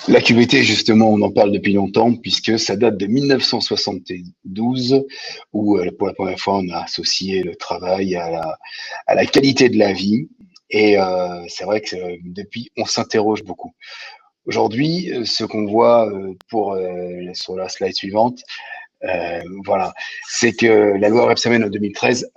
La QVT, justement, on en parle depuis longtemps puisque ça date de 1972 où, pour la première fois, on a associé le travail à la qualité de la vie. Et c'est vrai que depuis, on s'interroge beaucoup. Aujourd'hui, ce qu'on voit sur la slide suivante, voilà, c'est que la loi Rebsamen en 2013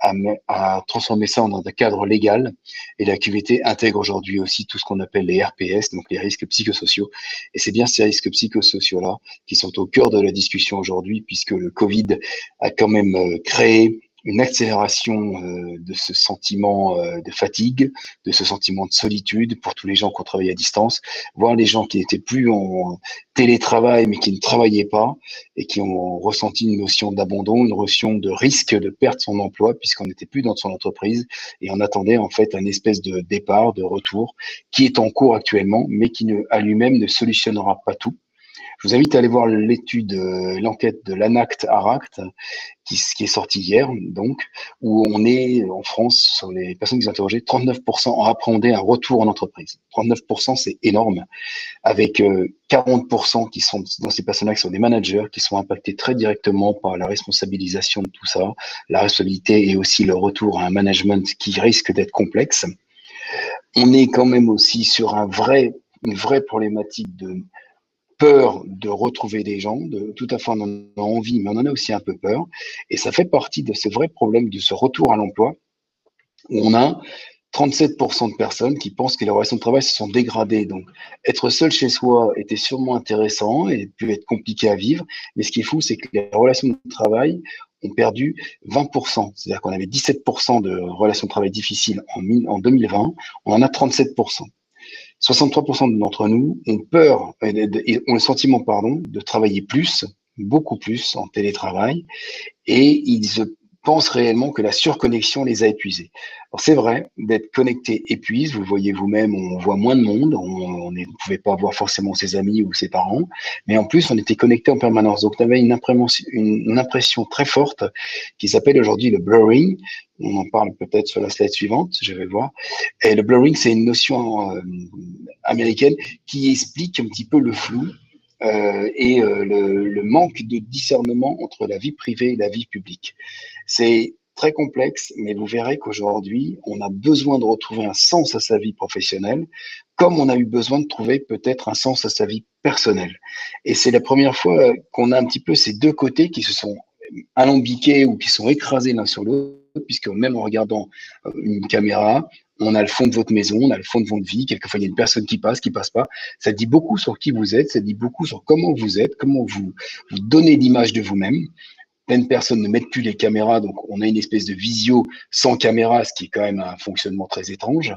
a transformé ça en un cadre légal et la QVT intègre aujourd'hui aussi tout ce qu'on appelle les RPS, donc les risques psychosociaux. Et c'est bien ces risques psychosociaux-là qui sont au cœur de la discussion aujourd'hui puisque le Covid a quand même créé une accélération de ce sentiment de fatigue, de ce sentiment de solitude pour tous les gens qui ont travaillé à distance, voire les gens qui n'étaient plus en télétravail mais qui ne travaillaient pas et qui ont ressenti une notion d'abandon, une notion de risque de perdre son emploi puisqu'on n'était plus dans son entreprise et on attendait en fait un espèce de départ, de retour qui est en cours actuellement mais qui à lui-même ne solutionnera pas tout. Je vous invite à aller voir l'étude, l'enquête de l'ANACT-ARACT qui est sortie hier, donc, où on est en France, sur les personnes qui sont interrogées, 39% ont appréhendé un retour en entreprise. 39%, c'est énorme, avec 40% qui sont dans ces personnes-là qui sont des managers, qui sont impactés très directement par la responsabilisation de tout ça, la responsabilité et aussi le retour à un management qui risque d'être complexe. On est quand même aussi sur une vraie problématique de peur de retrouver des gens, tout à fait on en a envie, mais on en a aussi un peu peur. Et ça fait partie de ce vrai problème de ce retour à l'emploi, où on a 37% de personnes qui pensent que les relations de travail se sont dégradées. Donc, être seul chez soi était sûrement intéressant et peut être compliqué à vivre. Mais ce qui est fou, c'est que les relations de travail ont perdu 20%. C'est-à-dire qu'on avait 17% de relations de travail difficiles en 2020, on en a 37%. 63% d'entre nous ont peur et ont le sentiment, pardon, de travailler plus, beaucoup plus en télétravail, et ils pensent réellement que la surconnexion les a épuisés. Alors c'est vrai, d'être connecté épuise, vous voyez vous-même, on voit moins de monde, on ne pouvait pas voir forcément ses amis ou ses parents, mais en plus on était connecté en permanence. Donc on avait une impression très forte qui s'appelle aujourd'hui le blurring. On en parle peut-être sur la slide suivante, je vais voir. Et le blurring, c'est une notion américaine qui explique un petit peu le flou le manque de discernement entre la vie privée et la vie publique. C'est très complexe, mais vous verrez qu'aujourd'hui, on a besoin de retrouver un sens à sa vie professionnelle, comme on a eu besoin de trouver peut-être un sens à sa vie personnelle. Et c'est la première fois qu'on a un petit peu ces deux côtés qui se sont alambiqués ou qui sont écrasés l'un sur l'autre, puisque même en regardant une caméra, on a le fond de votre maison, on a le fond de votre vie. Quelquefois, il y a une personne qui passe pas. Ça dit beaucoup sur qui vous êtes, ça dit beaucoup sur comment vous êtes, comment vous donnez l'image de vous-même. Plein de personnes ne mettent plus les caméras, donc on a une espèce de visio sans caméra, ce qui est quand même un fonctionnement très étrange.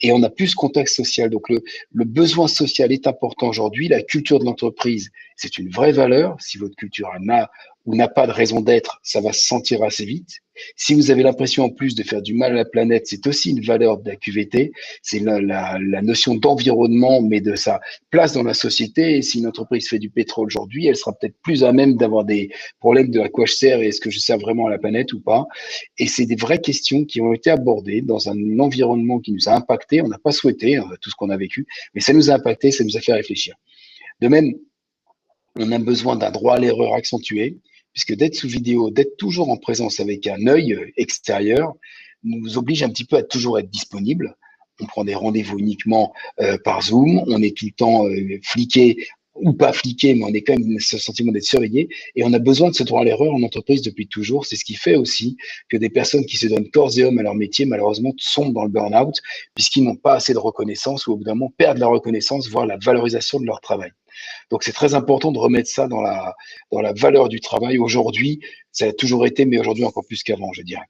Et on a plus ce contact social. Donc le besoin social est important aujourd'hui. La culture de l'entreprise, c'est une vraie valeur. Si votre culture n'a ou n'a pas de raison d'être, ça va se sentir assez vite. Si vous avez l'impression en plus de faire du mal à la planète, c'est aussi une valeur de la QVT. C'est la notion d'environnement, mais de sa place dans la société. Et si une entreprise fait du pétrole aujourd'hui, elle sera peut-être plus à même d'avoir des problèmes de à quoi je sers et est-ce que je sers vraiment à la planète ou pas. Et c'est des vraies questions qui ont été abordées dans un environnement qui nous a impacté. On n'a pas souhaité tout ce qu'on a vécu, mais ça nous a impacté, ça nous a fait réfléchir. De même, on a besoin d'un droit à l'erreur accentué, puisque d'être sous vidéo, d'être toujours en présence avec un œil extérieur, nous oblige un petit peu à toujours être disponible. On prend des rendez-vous uniquement par Zoom, on est tout le temps fliqué ou pas fliqué, mais on est quand même ce sentiment d'être surveillé et on a besoin de ce droit à l'erreur en entreprise depuis toujours. C'est ce qui fait aussi que des personnes qui se donnent corps et âme à leur métier, malheureusement, tombent dans le burn-out puisqu'ils n'ont pas assez de reconnaissance ou au bout d'un moment perdent la reconnaissance, voire la valorisation de leur travail. Donc, c'est très important de remettre ça dans la valeur du travail. Aujourd'hui, ça a toujours été, mais aujourd'hui encore plus qu'avant, je dirais.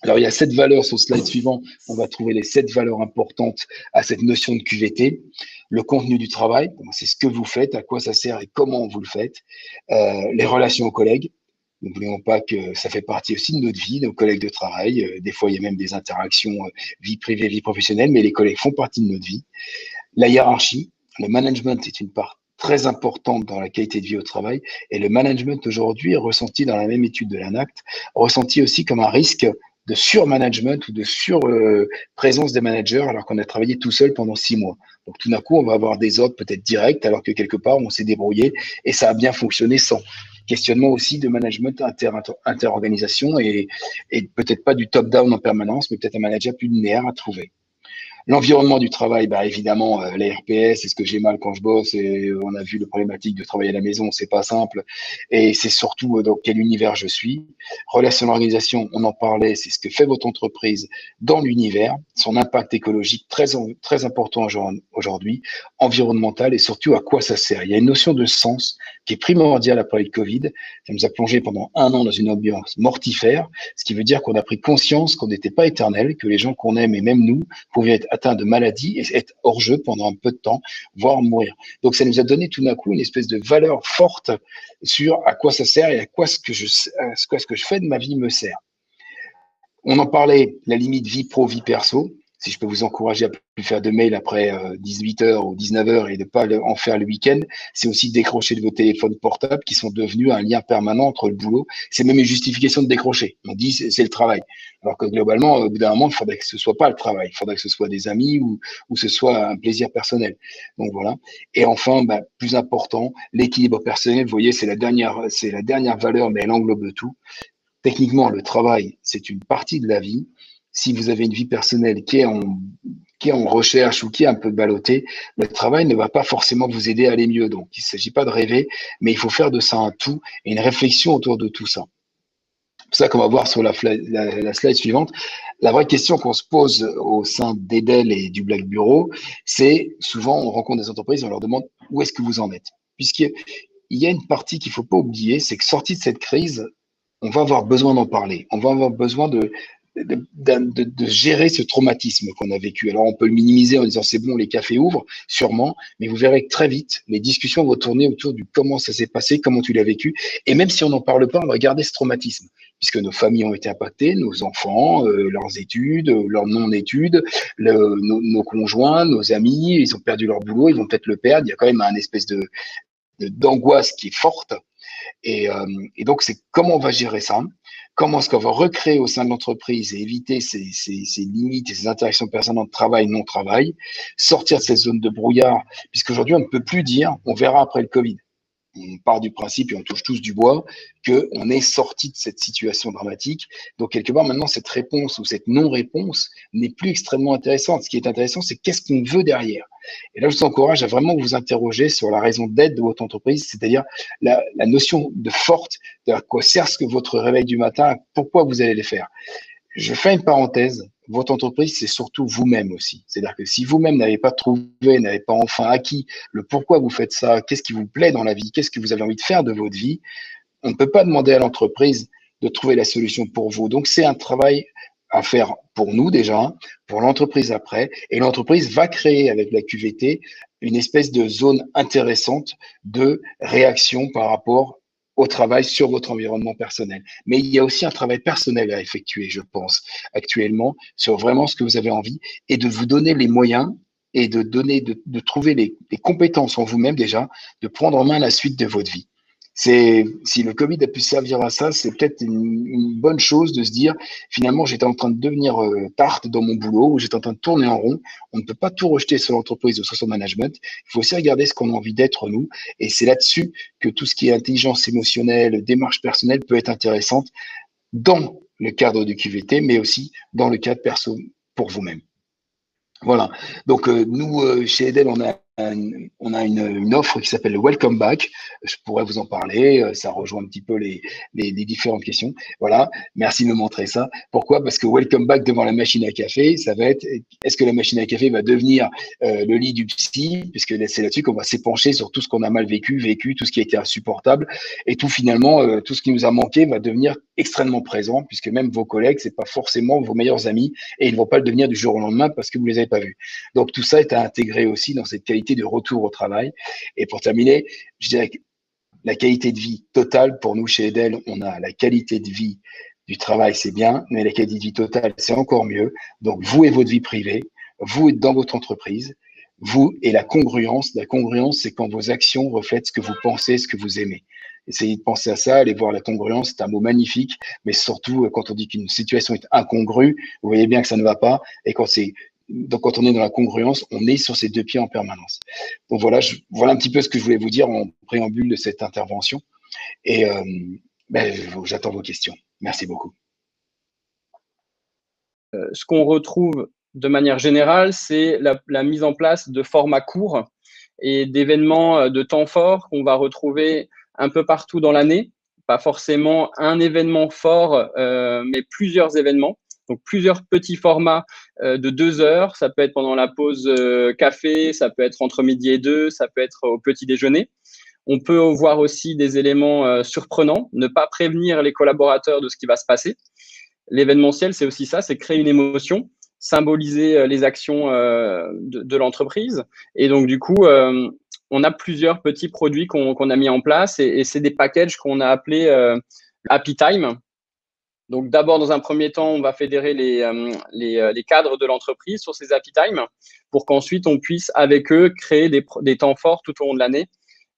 Alors, il y a 7 valeurs sur le slide suivant. On va trouver les 7 valeurs importantes à cette notion de QVT. Le contenu du travail, c'est ce que vous faites, à quoi ça sert et comment vous le faites. Les relations aux collègues. N'oublions pas que ça fait partie aussi de notre vie, nos collègues de travail. Des fois, il y a même des interactions vie privée, vie professionnelle, mais les collègues font partie de notre vie. La hiérarchie, le management est une part très importante dans la qualité de vie au travail et le management aujourd'hui est ressenti dans la même étude de l'ANACT, ressenti aussi comme un risque de surmanagement ou de surprésence des managers alors qu'on a travaillé tout seul pendant 6 mois. Donc tout d'un coup, on va avoir des ordres peut-être directs alors que quelque part, on s'est débrouillé et ça a bien fonctionné sans. Questionnement aussi de management inter-organisation et peut-être pas du top-down en permanence, mais peut-être un manager plus linéaire à trouver. L'environnement du travail, bah évidemment, les RPS, c'est ce que j'ai mal quand je bosse et on a vu le problématique de travailler à la maison, c'est pas simple. Et c'est surtout dans quel univers je suis. Relation d'organisation, on en parlait, c'est ce que fait votre entreprise dans l'univers, son impact écologique très important aujourd'hui, environnemental et surtout à quoi ça sert. Il y a une notion de sens qui est primordiale après le Covid. Ça nous a plongé pendant 1 an dans une ambiance mortifère, ce qui veut dire qu'on a pris conscience qu'on n'était pas éternel, que les gens qu'on aime et même nous pouvaient être atteints de maladies et être hors jeu pendant un peu de temps, voire mourir. Donc ça nous a donné tout d'un coup une espèce de valeur forte sur à quoi ça sert et à quoi ce que je fais de ma vie me sert. On en parlait, la limite vie pro, vie perso. Si je peux vous encourager à plus faire de mails après 18h ou 19h et de ne pas en faire le week-end, c'est aussi décrocher de vos téléphones portables qui sont devenus un lien permanent entre le boulot. C'est même une justification de décrocher. On dit c'est le travail. Alors que globalement, au bout d'un moment, il faudrait que ce soit pas le travail. Il faudrait que ce soit des amis ou ce soit un plaisir personnel. Donc voilà. Et enfin, plus important, l'équilibre personnel. Vous voyez, c'est la dernière valeur, mais elle englobe tout. Techniquement, le travail, c'est une partie de la vie. Si vous avez une vie personnelle qui est en recherche ou qui est un peu ballottée, le travail ne va pas forcément vous aider à aller mieux. Donc, il ne s'agit pas de rêver, mais il faut faire de ça un tout et une réflexion autour de tout ça. C'est pour ça qu'on va voir sur la slide suivante. La vraie question qu'on se pose au sein d'Edel et du Black Bureau, c'est souvent on rencontre des entreprises, on leur demande où est-ce que vous en êtes. Puisqu'il y a une partie qu'il ne faut pas oublier, c'est que sorti de cette crise, on va avoir besoin d'en parler. On va avoir besoin de gérer ce traumatisme qu'on a vécu. Alors, on peut le minimiser en disant c'est bon, les cafés ouvrent, sûrement, mais vous verrez que très vite, les discussions vont tourner autour du comment ça s'est passé, comment tu l'as vécu. Et même si on n'en parle pas, on va garder ce traumatisme, puisque nos familles ont été impactées, nos enfants, leurs études, leurs non-études, nos conjoints, nos amis, ils ont perdu leur boulot, ils vont peut-être le perdre. Il y a quand même un espèce d'angoisse qui est forte. Et donc, c'est comment on va gérer ça, comment est-ce qu'on va recréer au sein de l'entreprise et éviter ces limites et ces interactions personnelles de travail, non-travail, sortir de cette zone de brouillard, puisqu'aujourd'hui, on ne peut plus dire, on verra après le Covid. On part du principe, et on touche tous du bois, qu'on est sorti de cette situation dramatique. Donc, quelque part, maintenant, cette réponse ou cette non-réponse n'est plus extrêmement intéressante. Ce qui est intéressant, c'est qu'est-ce qu'on veut derrière. Et là, je vous encourage à vraiment vous interroger sur la raison d'être de votre entreprise, c'est-à-dire la notion de forte, de à quoi sert ce que votre réveil du matin, pourquoi vous allez les faire. Je fais une parenthèse. Votre entreprise, c'est surtout vous-même aussi. C'est-à-dire que si vous-même n'avez pas trouvé, n'avez pas enfin acquis le pourquoi vous faites ça, qu'est-ce qui vous plaît dans la vie, qu'est-ce que vous avez envie de faire de votre vie, on ne peut pas demander à l'entreprise de trouver la solution pour vous. Donc, c'est un travail à faire pour nous déjà, pour l'entreprise après, et l'entreprise va créer avec la QVT une espèce de zone intéressante de réaction par rapport au travail sur votre environnement personnel. Mais il y a aussi un travail personnel à effectuer, je pense, actuellement, sur vraiment ce que vous avez envie et de vous donner les moyens et de trouver les compétences en vous-même déjà, de prendre en main la suite de votre vie. Si le Covid a pu servir à ça, c'est peut-être une bonne chose de se dire, finalement, j'étais en train de devenir tarte dans mon boulot, ou j'étais en train de tourner en rond. On ne peut pas tout rejeter sur l'entreprise ou sur son management. Il faut aussi regarder ce qu'on a envie d'être, nous. Et c'est là-dessus que tout ce qui est intelligence émotionnelle, démarche personnelle peut être intéressante dans le cadre du QVT, mais aussi dans le cadre perso pour vous-même. Voilà. Donc, nous, chez Edel, on a une offre qui s'appelle le Welcome Back. Je pourrais vous en parler. Ça rejoint un petit peu les différentes questions. Voilà. Merci de me montrer ça. Pourquoi? Parce que Welcome Back devant la machine à café, ça va être, est-ce que la machine à café va devenir le lit du psy? Puisque c'est là-dessus qu'on va s'épancher sur tout ce qu'on a mal vécu, tout ce qui a été insupportable. Et tout finalement, tout ce qui nous a manqué va devenir extrêmement présent, puisque même vos collègues, c'est pas forcément vos meilleurs amis et ils ne vont pas le devenir du jour au lendemain parce que vous les avez pas vus. Donc, tout ça est à intégrer aussi dans cette qualité de retour au travail. Et pour terminer, je dirais que la qualité de vie totale, pour nous, chez Edel, on a la qualité de vie du travail, c'est bien, mais la qualité de vie totale, c'est encore mieux. Donc, vous et votre vie privée, vous êtes dans votre entreprise, vous et la congruence. La congruence, c'est quand vos actions reflètent ce que vous pensez, ce que vous aimez. essayez de penser à ça, allez voir la congruence, c'est un mot magnifique, mais surtout, quand on dit qu'une situation est incongrue, vous voyez bien que ça ne va pas, et donc, quand on est dans la congruence, on est sur ses deux pieds en permanence. Donc voilà, voilà un petit peu ce que je voulais vous dire en préambule de cette intervention. Et j'attends vos questions. Merci beaucoup. Ce qu'on retrouve de manière générale, c'est la mise en place de formats courts et d'événements de temps fort qu'on va retrouver un peu partout dans l'année. Pas forcément un événement fort, mais plusieurs événements. Donc, plusieurs petits formats de 2 heures. Ça peut être pendant la pause café, ça peut être entre midi et 2, ça peut être au petit déjeuner. On peut voir aussi des éléments surprenants, ne pas prévenir les collaborateurs de ce qui va se passer. L'événementiel, c'est aussi ça, c'est créer une émotion, symboliser les actions de l'entreprise. Et donc, du coup, on a plusieurs petits produits qu'on a mis en place et c'est des packages qu'on a appelés Happy Time. Donc, d'abord, dans un premier temps, on va fédérer les cadres de l'entreprise sur ces Happy Time pour qu'ensuite, on puisse, avec eux, créer des temps forts tout au long de l'année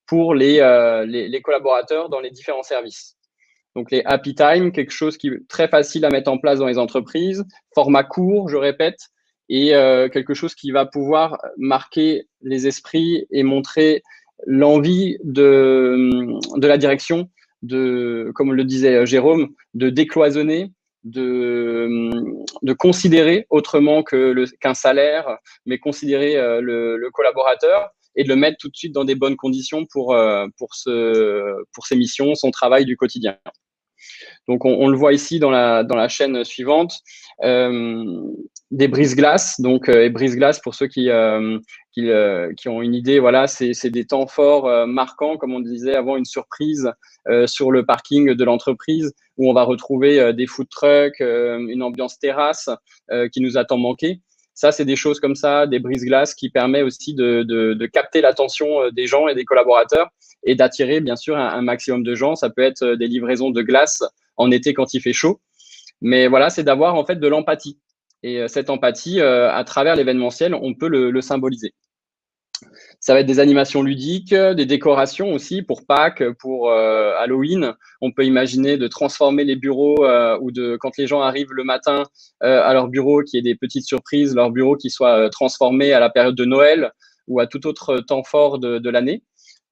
pour les collaborateurs dans les différents services. Donc, les Happy Time, quelque chose qui est très facile à mettre en place dans les entreprises, format court, je répète, et quelque chose qui va pouvoir marquer les esprits et montrer l'envie de la direction comme le disait Jérôme, de décloisonner, de considérer autrement qu'un salaire, mais considérer le collaborateur et de le mettre tout de suite dans des bonnes conditions pour ses missions, son travail du quotidien. Donc, on le voit ici dans la chaîne suivante, des brise-glaces. Donc, et brise-glaces, pour ceux qui ont une idée, voilà, c'est des temps forts marquants, comme on disait avant, une surprise sur le parking de l'entreprise où on va retrouver des food trucks, une ambiance terrasse qui nous a tant manqué. Ça, c'est des choses comme ça, des brise-glaces qui permettent aussi de capter l'attention des gens et des collaborateurs et d'attirer, bien sûr, un maximum de gens. Ça peut être des livraisons de glace en été quand il fait chaud. Mais voilà, c'est d'avoir en fait de l'empathie. Et cette empathie, à travers l'événementiel, on peut le symboliser. Ça va être des animations ludiques, des décorations aussi pour Pâques, pour Halloween. On peut imaginer de transformer les bureaux ou quand les gens arrivent le matin à leur bureau, qu'il y ait des petites surprises, leur bureau qui soit transformé à la période de Noël ou à tout autre temps fort de l'année.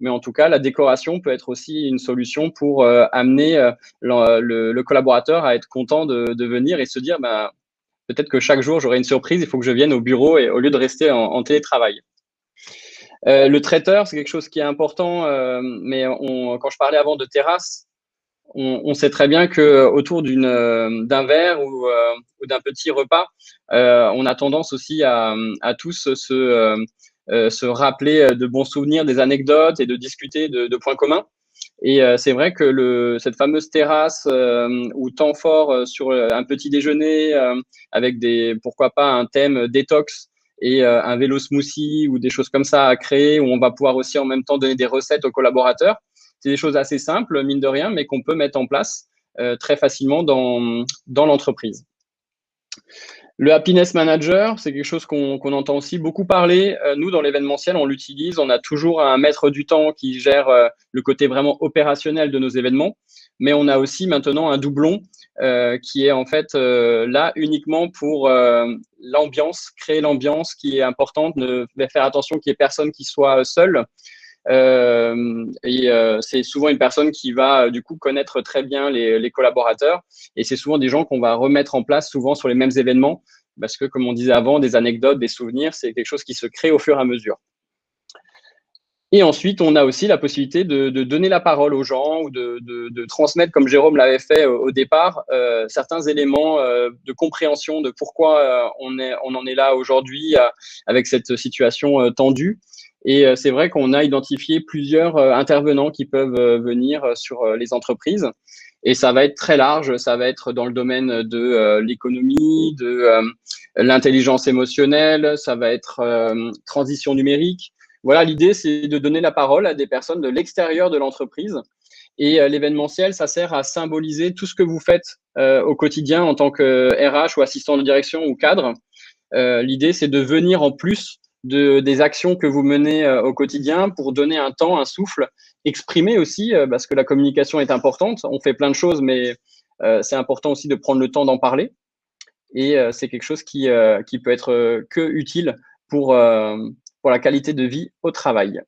Mais en tout cas, la décoration peut être aussi une solution pour amener le collaborateur à être content de venir et se dire peut-être que chaque jour, j'aurai une surprise, il faut que je vienne au bureau et au lieu de rester en télétravail. Le traiteur, c'est quelque chose qui est important, mais quand je parlais avant de terrasse, on sait très bien qu'autour d'un verre ou d'un petit repas, on a tendance aussi à tous se rappeler de bons souvenirs, des anecdotes et de discuter de points communs. Et c'est vrai que cette fameuse terrasse ou temps fort sur un petit déjeuner avec pourquoi pas un thème détox et un vélo smoothie ou des choses comme ça à créer où on va pouvoir aussi en même temps donner des recettes aux collaborateurs. C'est des choses assez simples, mine de rien, mais qu'on peut mettre en place très facilement dans l'entreprise. Le Happiness Manager, c'est quelque chose qu'on entend aussi beaucoup parler. Nous, dans l'événementiel, on l'utilise. On a toujours un maître du temps qui gère le côté vraiment opérationnel de nos événements. Mais on a aussi maintenant un doublon qui est en fait là uniquement pour l'ambiance, créer l'ambiance qui est importante, faire attention qu'il n'y ait personne qui soit seul. C'est souvent une personne qui va du coup connaître très bien les collaborateurs et c'est souvent des gens qu'on va remettre en place souvent sur les mêmes événements parce que comme on disait avant, des anecdotes, des souvenirs, c'est quelque chose qui se crée au fur et à mesure. Et ensuite, on a aussi la possibilité de donner la parole aux gens ou de transmettre, comme Jérôme l'avait fait au départ, certains éléments de compréhension de pourquoi on en est là aujourd'hui avec cette situation tendue. Et c'est vrai qu'on a identifié plusieurs intervenants qui peuvent venir sur les entreprises. Et ça va être très large, ça va être dans le domaine de l'économie, de l'intelligence émotionnelle, ça va être transition numérique. Voilà, l'idée, c'est de donner la parole à des personnes de l'extérieur de l'entreprise. Et l'événementiel, ça sert à symboliser tout ce que vous faites au quotidien en tant que RH ou assistant de direction ou cadre. L'idée, c'est de venir en plus des actions que vous menez au quotidien pour donner un temps, un souffle, exprimer aussi, parce que la communication est importante. On fait plein de choses, mais c'est important aussi de prendre le temps d'en parler. Et c'est quelque chose qui peut être que utile pour la qualité de vie au travail.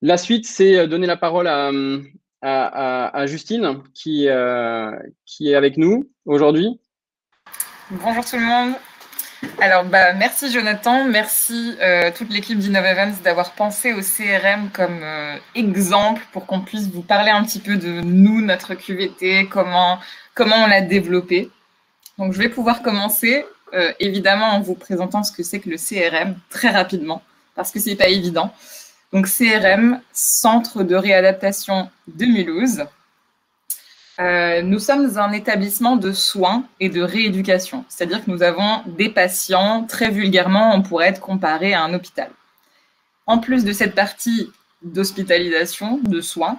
La suite, c'est donner la parole à Justine, qui est avec nous aujourd'hui. Bonjour tout le monde. Alors, merci Jonathan, merci toute l'équipe d'Innov Events d'avoir pensé au CRM comme exemple pour qu'on puisse vous parler un petit peu de nous, notre QVT, comment on l'a développé. Donc, je vais pouvoir commencer évidemment en vous présentant ce que c'est que le CRM très rapidement, parce que c'est pas évident. Donc, CRM, Centre de réadaptation de Mulhouse. Nous sommes un établissement de soins et de rééducation, c'est-à-dire que nous avons des patients, très vulgairement, on pourrait être comparé à un hôpital. En plus de cette partie d'hospitalisation, de soins,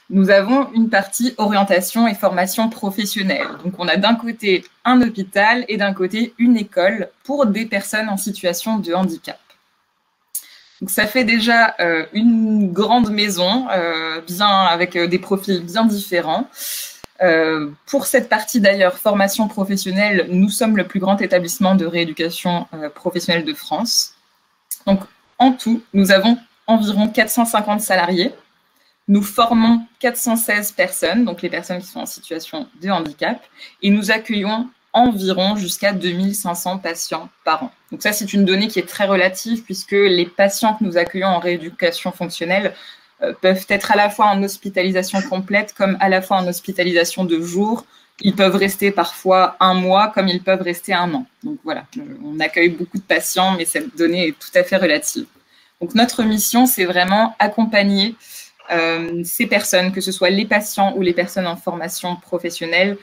nous avons une partie orientation et formation professionnelle. Donc, on a d'un côté un hôpital et d'un côté une école pour des personnes en situation de handicap. Donc, ça fait déjà une grande maison, avec des profils bien différents. Pour cette partie d'ailleurs, formation professionnelle, nous sommes le plus grand établissement de rééducation professionnelle de France. Donc, en tout, nous avons environ 450 salariés. Nous formons 416 personnes, donc les personnes qui sont en situation de handicap, et nous accueillons environ jusqu'à 2500 patients par an. Donc ça, c'est une donnée qui est très relative puisque les patients que nous accueillons en rééducation fonctionnelle peuvent être à la fois en hospitalisation complète comme à la fois en hospitalisation de jour. Ils peuvent rester parfois un mois comme ils peuvent rester un an. Donc voilà, on accueille beaucoup de patients, mais cette donnée est tout à fait relative. Donc notre mission, c'est vraiment accompagner ces personnes, que ce soit les patients ou les personnes en formation professionnelle,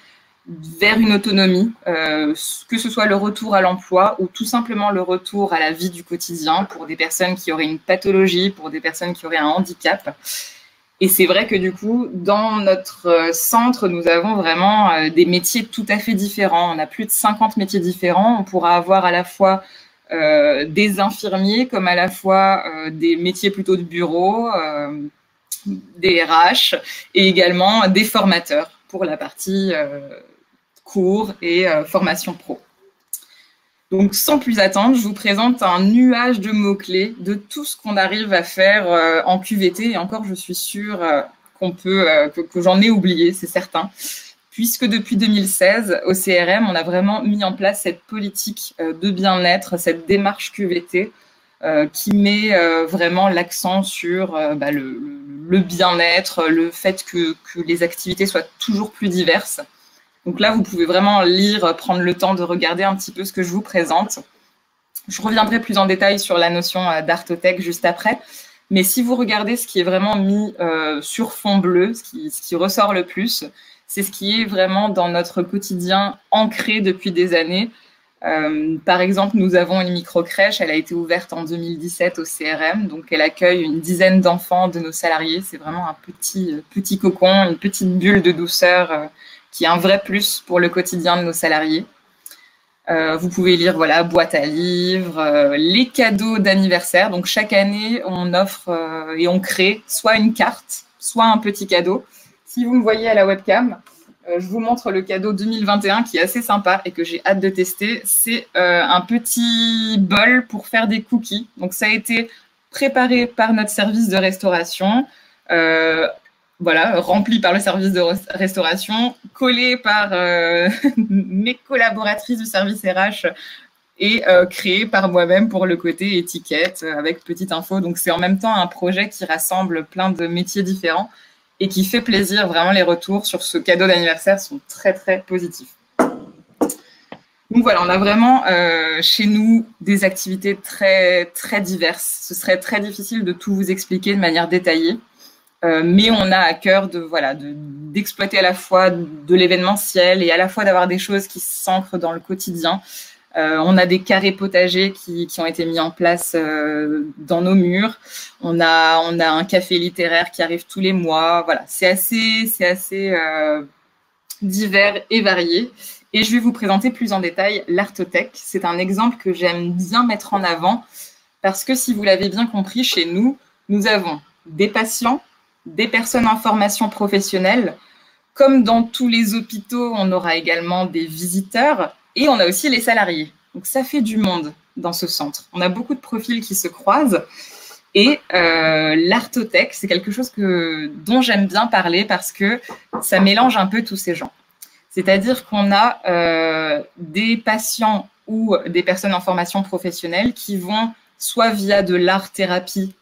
vers une autonomie, que ce soit le retour à l'emploi ou tout simplement le retour à la vie du quotidien pour des personnes qui auraient une pathologie, pour des personnes qui auraient un handicap. Et c'est vrai que du coup, dans notre centre, nous avons vraiment des métiers tout à fait différents. On a plus de 50 métiers différents. On pourra avoir à la fois des infirmiers comme à la fois des métiers plutôt de bureau, des RH et également des formateurs pour la partie cours et formation pro. Donc, sans plus attendre, je vous présente un nuage de mots-clés de tout ce qu'on arrive à faire en QVT. Et encore, je suis sûre que j'en ai oublié, c'est certain. Puisque depuis 2016, au CRM, on a vraiment mis en place cette politique de bien-être, cette démarche QVT qui met vraiment l'accent sur le bien-être, le fait que les activités soient toujours plus diverses. Donc là, vous pouvez vraiment lire, prendre le temps de regarder un petit peu ce que je vous présente. Je reviendrai plus en détail sur la notion d'Artothèque juste après. Mais si vous regardez ce qui est vraiment mis sur fond bleu, ce qui ressort le plus, c'est ce qui est vraiment dans notre quotidien ancré depuis des années. Par exemple, nous avons une micro-crèche. Elle a été ouverte en 2017 au CRM. Donc, elle accueille une dizaine d'enfants de nos salariés. C'est vraiment un petit cocon, une petite bulle de douceur qui est un vrai plus pour le quotidien de nos salariés. Vous pouvez lire, voilà, boîte à livres, les cadeaux d'anniversaire. Donc, chaque année, on offre et on crée soit une carte, soit un petit cadeau. Si vous me voyez à la webcam, je vous montre le cadeau 2021 qui est assez sympa et que j'ai hâte de tester. C'est un petit bol pour faire des cookies. Donc, ça a été préparé par notre service de restauration. Voilà, rempli par le service de restauration, collé par mes collaboratrices du service RH et créé par moi-même pour le côté étiquette avec petite info. Donc, c'est en même temps un projet qui rassemble plein de métiers différents et qui fait plaisir. Vraiment, les retours sur ce cadeau d'anniversaire sont très, très positifs. Donc, voilà, on a vraiment chez nous des activités très, très diverses. Ce serait très difficile de tout vous expliquer de manière détaillée. Mais on a à cœur d'exploiter à la fois de l'événementiel et à la fois d'avoir des choses qui s'ancrent dans le quotidien. On a des carrés potagers qui ont été mis en place dans nos murs. On a un café littéraire qui arrive tous les mois. Voilà, c'est assez divers et varié. Et je vais vous présenter plus en détail l'Artothèque. C'est un exemple que j'aime bien mettre en avant parce que si vous l'avez bien compris, chez nous, nous avons des patients, des personnes en formation professionnelle. Comme dans tous les hôpitaux, on aura également des visiteurs et on a aussi les salariés. Donc, ça fait du monde dans ce centre. On a beaucoup de profils qui se croisent et l'Artothèque, c'est quelque chose dont j'aime bien parler parce que ça mélange un peu tous ces gens. C'est-à-dire qu'on a des patients ou des personnes en formation professionnelle qui vont, soit via de l'art-thérapie,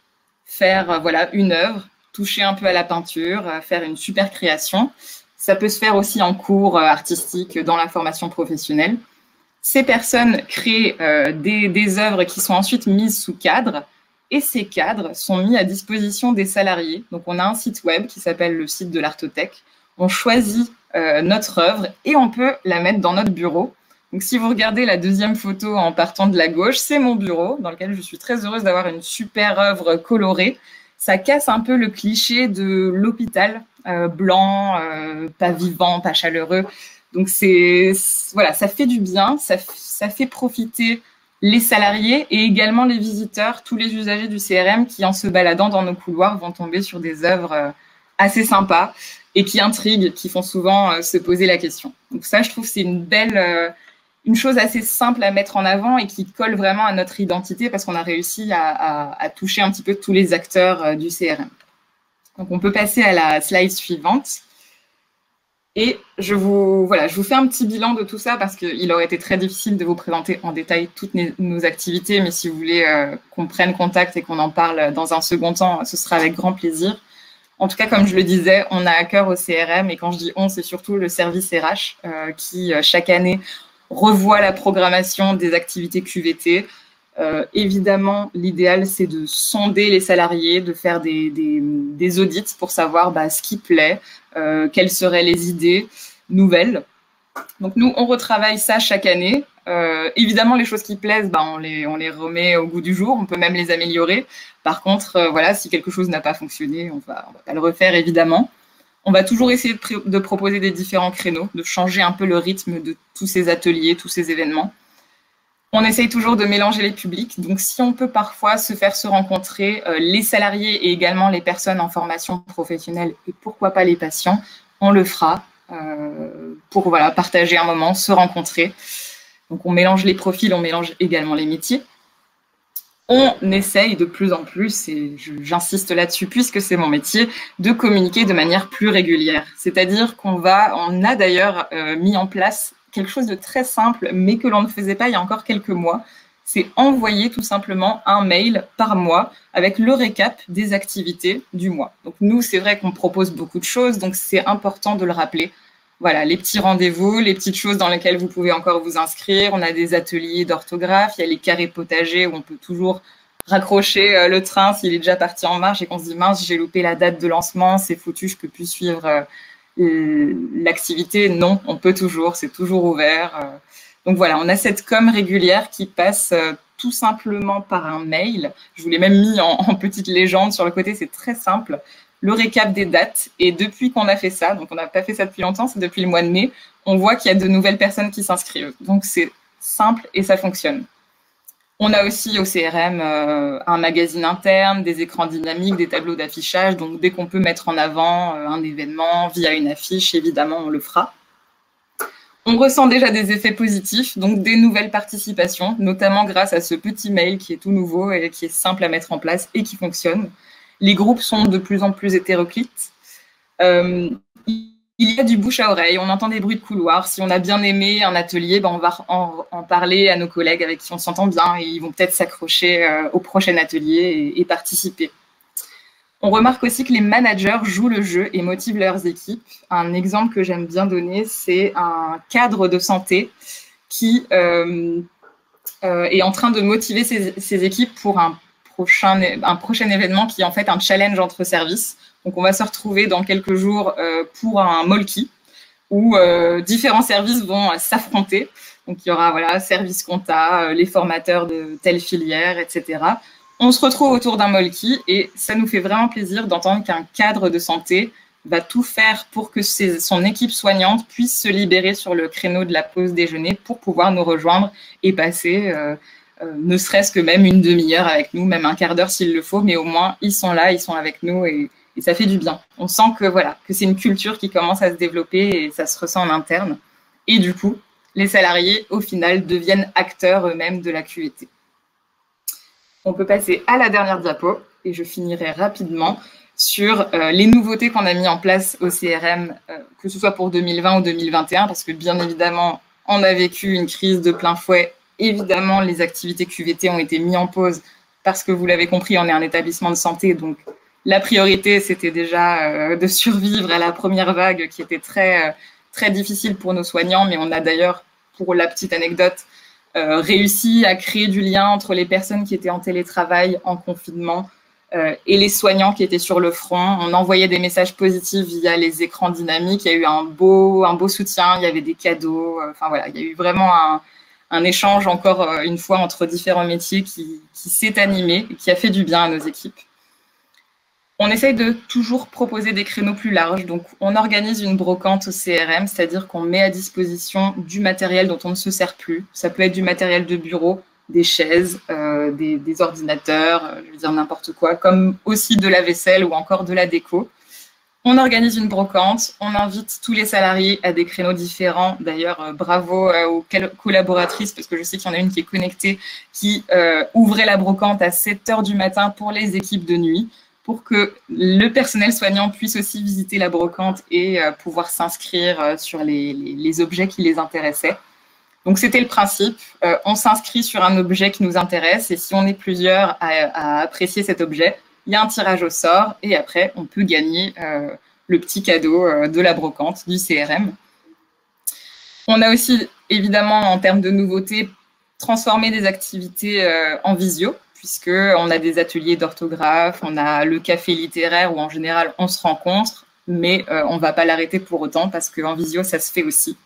faire une œuvre, toucher un peu à la peinture, faire une super création. Ça peut se faire aussi en cours artistique dans la formation professionnelle. Ces personnes créent des œuvres qui sont ensuite mises sous cadre et ces cadres sont mis à disposition des salariés. Donc, on a un site web qui s'appelle le site de l'Artothèque. On choisit notre œuvre et on peut la mettre dans notre bureau. Donc, si vous regardez la deuxième photo en partant de la gauche, c'est mon bureau dans lequel je suis très heureuse d'avoir une super œuvre colorée. Ça casse un peu le cliché de l'hôpital blanc, pas vivant, pas chaleureux. Donc, ça fait du bien, ça fait profiter les salariés et également les visiteurs, tous les usagers du CRM qui, en se baladant dans nos couloirs, vont tomber sur des œuvres assez sympas et qui intriguent, qui font souvent se poser la question. Donc ça, je trouve que c'est une chose assez simple à mettre en avant et qui colle vraiment à notre identité parce qu'on a réussi à toucher un petit peu tous les acteurs du CRM. Donc, on peut passer à la slide suivante. Et je vous fais un petit bilan de tout ça parce qu'il aurait été très difficile de vous présenter en détail toutes nos activités, mais si vous voulez qu'on prenne contact et qu'on en parle dans un second temps, ce sera avec grand plaisir. En tout cas, comme je le disais, on a à cœur au CRM et quand je dis on, c'est surtout le service RH qui, chaque année, revoit la programmation des activités QVT. Évidemment, l'idéal, c'est de sonder les salariés, de faire des audits pour savoir ce qui plaît, quelles seraient les idées nouvelles. Donc, nous, on retravaille ça chaque année. Évidemment, les choses qui plaisent, on les remet au goût du jour. On peut même les améliorer. Par contre, si quelque chose n'a pas fonctionné, on va pas le refaire, évidemment. On va toujours essayer de proposer des différents créneaux, de changer un peu le rythme de tous ces ateliers, tous ces événements. On essaye toujours de mélanger les publics. Donc, si on peut parfois se faire se rencontrer les salariés et également les personnes en formation professionnelle et pourquoi pas les patients, on le fera pour partager un moment, se rencontrer. Donc, on mélange les profils, on mélange également les métiers. On essaye de plus en plus, et j'insiste là-dessus puisque c'est mon métier, de communiquer de manière plus régulière. C'est-à-dire on a d'ailleurs mis en place quelque chose de très simple, mais que l'on ne faisait pas il y a encore quelques mois. C'est envoyer tout simplement un mail par mois avec le récap des activités du mois. Donc nous, c'est vrai qu'on propose beaucoup de choses, donc c'est important de le rappeler. Voilà, les petits rendez-vous, les petites choses dans lesquelles vous pouvez encore vous inscrire. On a des ateliers d'orthographe, il y a les carrés potagers où on peut toujours raccrocher le train s'il est déjà parti en marche et qu'on se dit « mince, j'ai loupé la date de lancement, c'est foutu, je ne peux plus suivre l'activité ». Non, on peut toujours, c'est toujours ouvert. Donc voilà, on a cette com régulière qui passe tout simplement par un mail. Je vous l'ai même mis en petite légende sur le côté, c'est très simple. Le récap des dates. Et depuis qu'on a fait ça, donc on n'a pas fait ça depuis longtemps, c'est depuis le mois de mai, on voit qu'il y a de nouvelles personnes qui s'inscrivent. Donc c'est simple et ça fonctionne. On a aussi au CRM un magazine interne, des écrans dynamiques, des tableaux d'affichage. Donc dès qu'on peut mettre en avant un événement via une affiche, évidemment, on le fera. On ressent déjà des effets positifs, donc des nouvelles participations, notamment grâce à ce petit mail qui est tout nouveau et qui est simple à mettre en place et qui fonctionne. Les groupes sont de plus en plus hétéroclites. Il y a du bouche à oreille, on entend des bruits de couloir. Si on a bien aimé un atelier, on va en parler à nos collègues avec qui on s'entend bien et ils vont peut-être s'accrocher au prochain atelier et participer. On remarque aussi que les managers jouent le jeu et motivent leurs équipes. Un exemple que j'aime bien donner, c'est un cadre de santé qui est en train de motiver ses équipes pour un prochain événement qui est en fait un challenge entre services. Donc, on va se retrouver dans quelques jours pour un molki où différents services vont s'affronter. Donc, il y aura service compta, les formateurs de telle filière, etc. On se retrouve autour d'un molki et ça nous fait vraiment plaisir d'entendre qu'un cadre de santé va tout faire pour que son équipe soignante puisse se libérer sur le créneau de la pause déjeuner pour pouvoir nous rejoindre et passer ne serait-ce que même une demi-heure avec nous, même un quart d'heure s'il le faut, mais au moins ils sont là, ils sont avec nous et ça fait du bien. On sent que voilà, que c'est une culture qui commence à se développer et ça se ressent en interne. Et du coup, les salariés, au final, deviennent acteurs eux-mêmes de la QVT. On peut passer à la dernière diapo et je finirai rapidement sur les nouveautés qu'on a mis en place au CRM, que ce soit pour 2020 ou 2021, parce que bien évidemment, on a vécu une crise de plein fouet. Évidemment, les activités QVT ont été mises en pause parce que vous l'avez compris, on est un établissement de santé, donc la priorité, c'était déjà de survivre à la première vague qui était très, très difficile pour nos soignants, mais on a d'ailleurs, pour la petite anecdote, réussi à créer du lien entre les personnes qui étaient en télétravail, en confinement, et les soignants qui étaient sur le front. On envoyait des messages positifs via les écrans dynamiques. Il y a eu un beau soutien, il y avait des cadeaux. Enfin voilà, il y a eu vraiment un échange, encore une fois, entre différents métiers qui s'est animé et qui a fait du bien à nos équipes. On essaye de toujours proposer des créneaux plus larges. Donc, on organise une brocante au CRM, c'est-à-dire qu'on met à disposition du matériel dont on ne se sert plus. Ça peut être du matériel de bureau, des chaises, des ordinateurs, je veux dire n'importe quoi, comme aussi de la vaisselle ou encore de la déco. On organise une brocante, on invite tous les salariés à des créneaux différents. D'ailleurs, bravo aux collaboratrices, parce que je sais qu'il y en a une qui est connectée, qui ouvrait la brocante à 7 h du matin pour les équipes de nuit, pour que le personnel soignant puisse aussi visiter la brocante et pouvoir s'inscrire sur les objets qui les intéressaient. Donc, c'était le principe. On s'inscrit sur un objet qui nous intéresse et si on est plusieurs à apprécier cet objet, il y a un tirage au sort et après, on peut gagner le petit cadeau de la brocante, du CRM. On a aussi, évidemment, en termes de nouveautés, transformé des activités en visio, puisqu'on a des ateliers d'orthographe, on a le café littéraire où en général on se rencontre, mais on ne va pas l'arrêter pour autant parce qu'en visio, ça se fait aussi.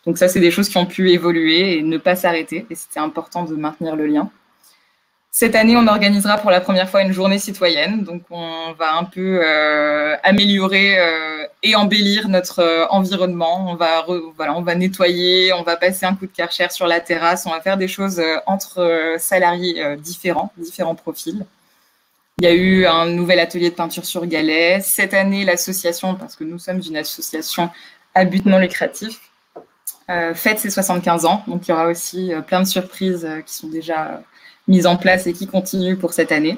Donc ça, c'est des choses qui ont pu évoluer et ne pas s'arrêter, et c'était important de maintenir le lien. Cette année, on organisera pour la première fois une journée citoyenne, donc on va un peu améliorer et embellir notre environnement. On va nettoyer, on va passer un coup de Karcher sur la terrasse, on va faire des choses entre salariés différents profils. Il y a eu un nouvel atelier de peinture sur galet. Cette année, l'association, parce que nous sommes une association à but non lucratif, fête ses 75 ans. Donc, il y aura aussi plein de surprises qui sont déjà mises en place et qui continuent pour cette année.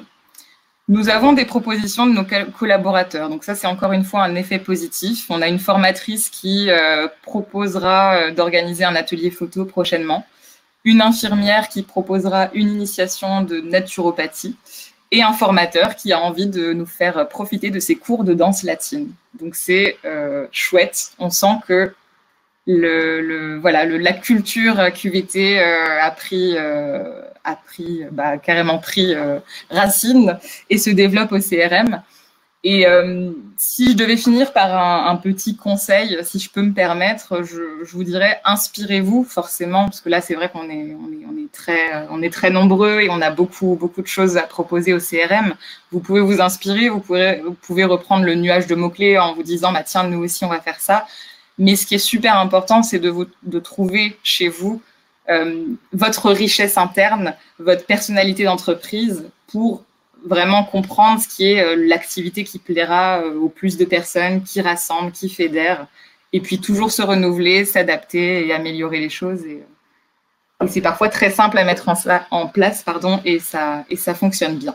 Nous avons des propositions de nos collaborateurs. Donc, ça, c'est encore une fois un effet positif. On a une formatrice qui proposera d'organiser un atelier photo prochainement, une infirmière qui proposera une initiation de naturopathie et un formateur qui a envie de nous faire profiter de ses cours de danse latine. Donc, c'est chouette. On sent que la culture QVT a carrément pris racine et se développe au CRM. Et si je devais finir par un petit conseil, si je peux me permettre, je vous dirais inspirez-vous forcément, parce que là c'est vrai qu'on est très nombreux et on a beaucoup de choses à proposer au CRM. Vous pouvez vous inspirer, vous pouvez reprendre le nuage de mots-clés en vous disant bah tiens, nous aussi on va faire ça. Mais ce qui est super important, c'est de trouver chez vous votre richesse interne, votre personnalité d'entreprise pour vraiment comprendre ce qui est l'activité qui plaira au plus de personnes, qui rassemble, qui fédère, et puis toujours se renouveler, s'adapter et améliorer les choses. Et c'est parfois très simple à mettre en place, et ça fonctionne bien.